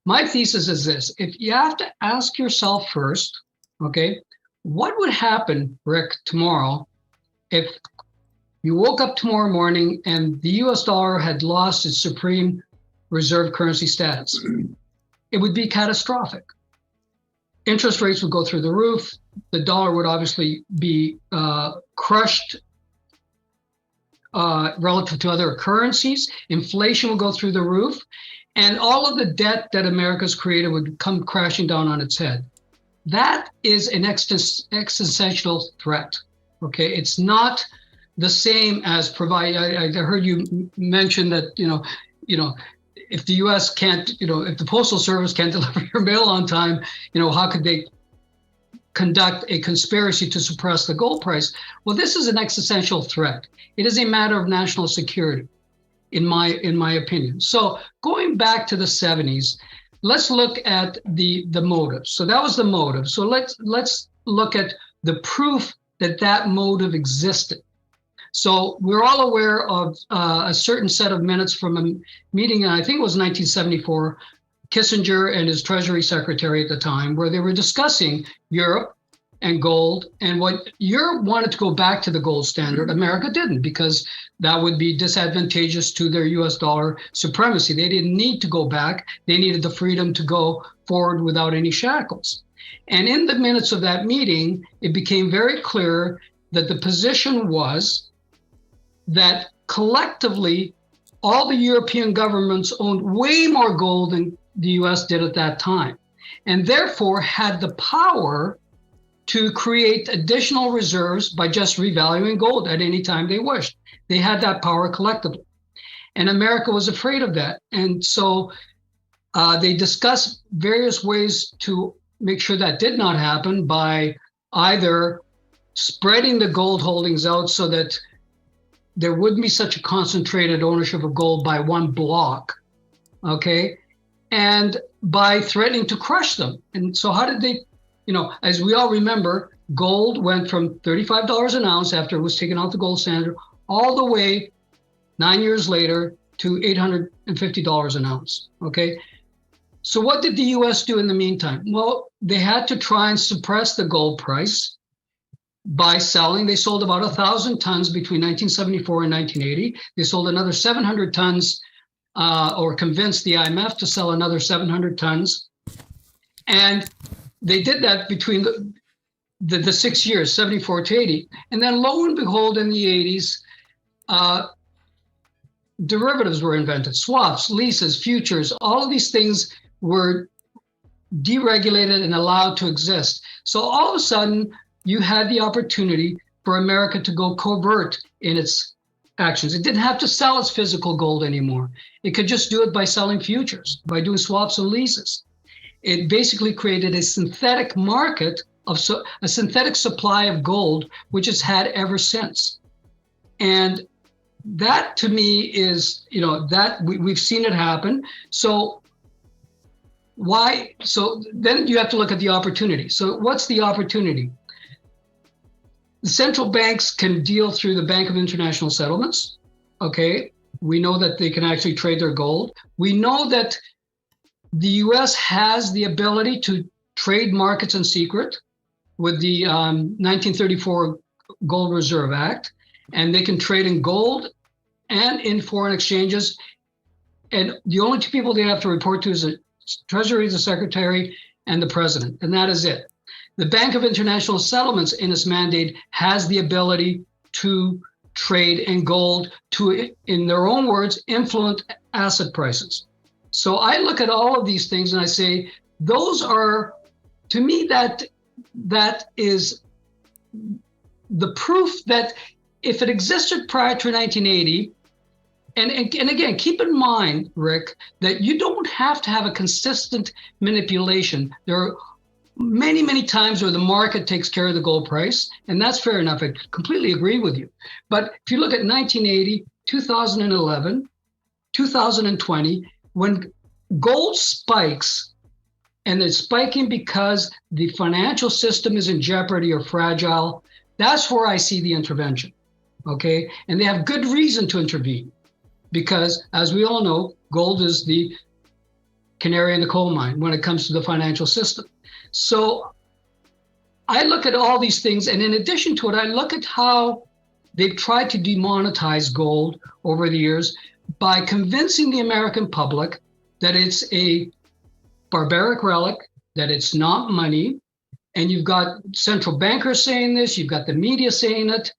My thesis is this: if you have to ask yourself first, okay, what would happen, Rick, tomorrow if you woke up tomorrow morning and the US dollar had lost its supreme reserve currency status? It would be catastrophic. Interest rates would go through the roof. The dollar would obviously be crushed relative to other currencies. Inflation would go through the roof. And all of the debt that America's created would come crashing down on its head. That is an existential threat. Okay, it's not the same as provide. I heard you mention that if the U.S. can't, if the Postal Service can't deliver your mail on time, how could they conduct a conspiracy to suppress the gold price? Well, this is an existential threat. It is a matter of national security, in my opinion. So going back to the 70s, let's look at the motive. So that was the motive. So let's look at the proof that motive existed. So we're all aware of a certain set of minutes from a meeting, I think it was 1974, Kissinger and his Treasury Secretary at the time, where they were discussing Europe and gold. And what Europe wanted to go back to the gold standard, America didn't, because that would be disadvantageous to their US dollar supremacy. They didn't need to go back. They needed the freedom to go forward without any shackles. And in the minutes of that meeting, it became very clear that the position was that collectively, all the European governments owned way more gold than the US did at that time, and therefore had the power to create additional reserves by just revaluing gold at any time they wished. They had that power collectively. And America was afraid of that. And so they discussed various ways to make sure that did not happen by either spreading the gold holdings out so that there wouldn't be such a concentrated ownership of gold by one block, okay? And by threatening to crush them. And so how did they, as we all remember, gold went from $35 an ounce after it was taken off the gold standard all the way 9 years later to $850 an ounce, okay? So what did the US do in the meantime? Well, they had to try and suppress the gold price by selling. They sold about 1,000 tons between 1974 and 1980. They sold another 700 tons or convinced the IMF to sell another 700 tons. And they did that between the 6 years, 74 to 80. And then lo and behold, in the 80s, derivatives were invented, swaps, leases, futures, all of these things were deregulated and allowed to exist. So all of a sudden, you had the opportunity for America to go covert in its actions. It didn't have to sell its physical gold anymore. It could just do it by selling futures, by doing swaps and leases. It basically created a synthetic market a synthetic supply of gold, which it's had ever since. And that to me is, that we've seen it happen. So why? So then you have to look at the opportunity. So what's the opportunity? The central banks can deal through the Bank of International Settlements. Okay, we know that they can actually trade their gold. We know that the US has the ability to trade markets in secret with the 1934 Gold Reserve Act, and they can trade in gold and in foreign exchanges. And the only two people they have to report to is the Treasury, the Secretary, and the President, and that is it. The Bank of International Settlements in its mandate has the ability to trade in gold to, in their own words, influence asset prices. So I look at all of these things and I say, those are, to me, that is the proof that if it existed prior to 1980, and again, keep in mind, Rick, that you don't have to have a consistent manipulation. There are many, many times where the market takes care of the gold price, and that's fair enough. I completely agree with you. But if you look at 1980, 2011, 2020, when gold spikes, and it's spiking because the financial system is in jeopardy or fragile, that's where I see the intervention, okay? And they have good reason to intervene because, as we all know, gold is the canary in the coal mine when it comes to the financial system. So I look at all these things, and in addition to it, I look at how they've tried to demonetize gold over the years by convincing the American public that it's a barbaric relic, that it's not money. And you've got central bankers saying this, you've got the media saying it.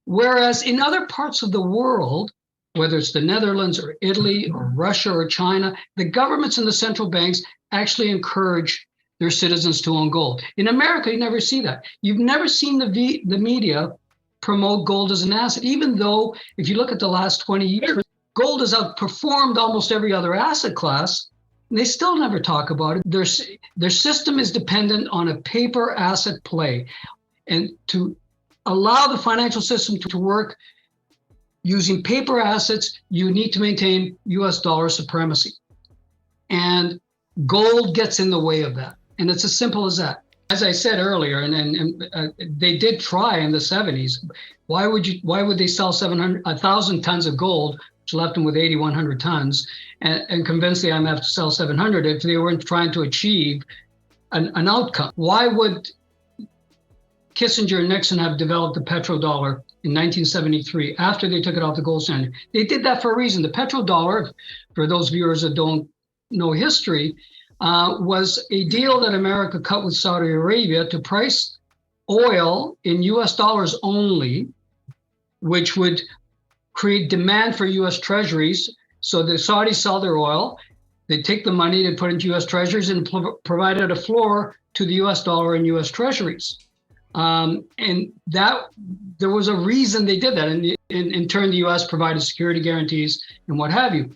Whereas in other parts of the world, whether it's the Netherlands or Italy or Russia or China, the governments and the central banks actually encourage their citizens to own gold. In America, you never see that. You've never seen the media promote gold as an asset, even though if you look at the last 20 years, gold has outperformed almost every other asset class. And they still never talk about it. Their system is dependent on a paper asset play. And to allow the financial system to work using paper assets, you need to maintain US dollar supremacy. And gold gets in the way of that. And it's as simple as that. As I said earlier, and they did try in the 70s. Why would they sell 1,000 tons of gold, which left them with 8,100 tons, and convince the IMF to sell 700 if they weren't trying to achieve an outcome? Why would Kissinger and Nixon have developed the petrodollar in 1973 after they took it off the gold standard? They did that for a reason. The petrodollar, for those viewers that don't know history, was a deal that America cut with Saudi Arabia to price oil in US dollars only, which would create demand for US treasuries. So the Saudis sell their oil, they take the money, they put into US treasuries and provided a floor to the US dollar and US treasuries. And that there was a reason they did that. And in turn, the US provided security guarantees and what have you.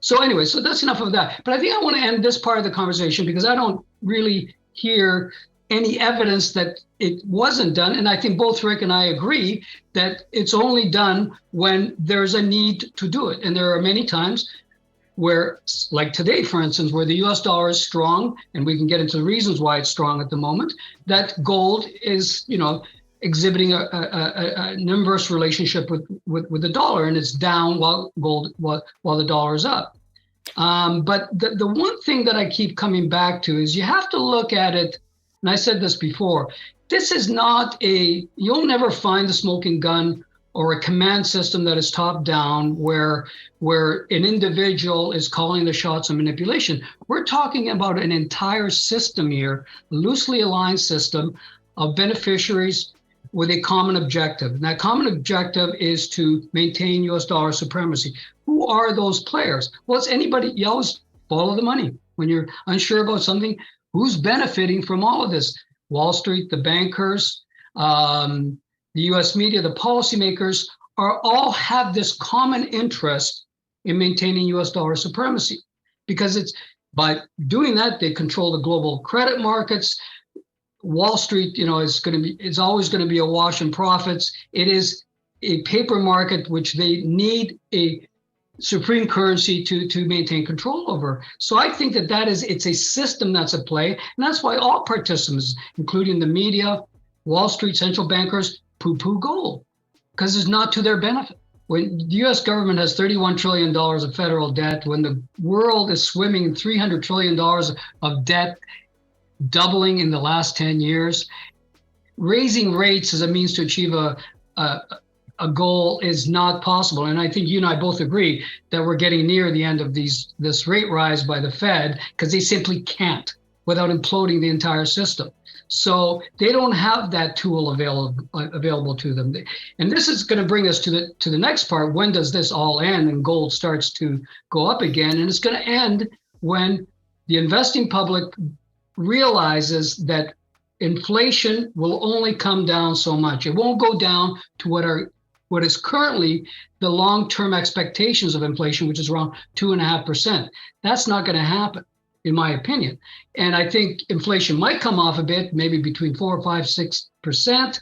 So anyway, so that's enough of that. But I think I want to end this part of the conversation because I don't really hear any evidence that it wasn't done. And I think both Rick and I agree that it's only done when there's a need to do it. And there are many times where, like today, for instance, where the US dollar is strong, and we can get into the reasons why it's strong at the moment, that gold is, exhibiting an inverse relationship with the dollar, and it's down while the dollar is up. But the one thing that I keep coming back to is you have to look at it, and I said this before, this is not you'll never find a smoking gun or a command system that is top down where an individual is calling the shots on manipulation. We're talking about an entire system here, a loosely aligned system of beneficiaries with a common objective. And that common objective is to maintain US dollar supremacy. Who are those players? Well, it's anybody. You always follow the money. When you're unsure about something, who's benefiting from all of this? Wall Street, the bankers, the US media, the policymakers all have this common interest in maintaining US dollar supremacy, because it's by doing that, they control the global credit markets. Wall Street, it's always going to be awash in profits. It is a paper market which they need a supreme currency to maintain control over. So I think it's a system that's at play, and that's why all participants, including the media, Wall Street, central bankers, poo-poo gold, because it's not to their benefit. When the U.S. government has $31 trillion of federal debt, when the world is swimming in $300 trillion of debt, doubling in the last 10 years, raising rates as a means to achieve a goal is not possible. And I think you and I both agree that we're getting near the end of this rate rise by the Fed, because they simply can't without imploding the entire system. So they don't have that tool available to them. And this is going to bring us to the next part. When does this all end and gold starts to go up again? And it's going to end when the investing public realizes that inflation will only come down so much. It won't go down to what is currently the long-term expectations of inflation, which is around 2.5%. That's not going to happen, in my opinion. And I think inflation might come off a bit, maybe between 4, 5, 6%.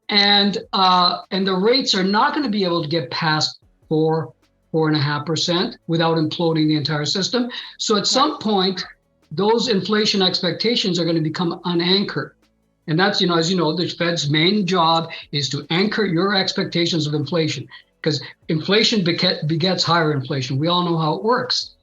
And the rates are not going to be able to get past 4.5% without imploding the entire system. So at some point, those inflation expectations are going to become unanchored. And that's, as you know, the Fed's main job is to anchor your expectations of inflation, because inflation begets higher inflation. We all know how it works.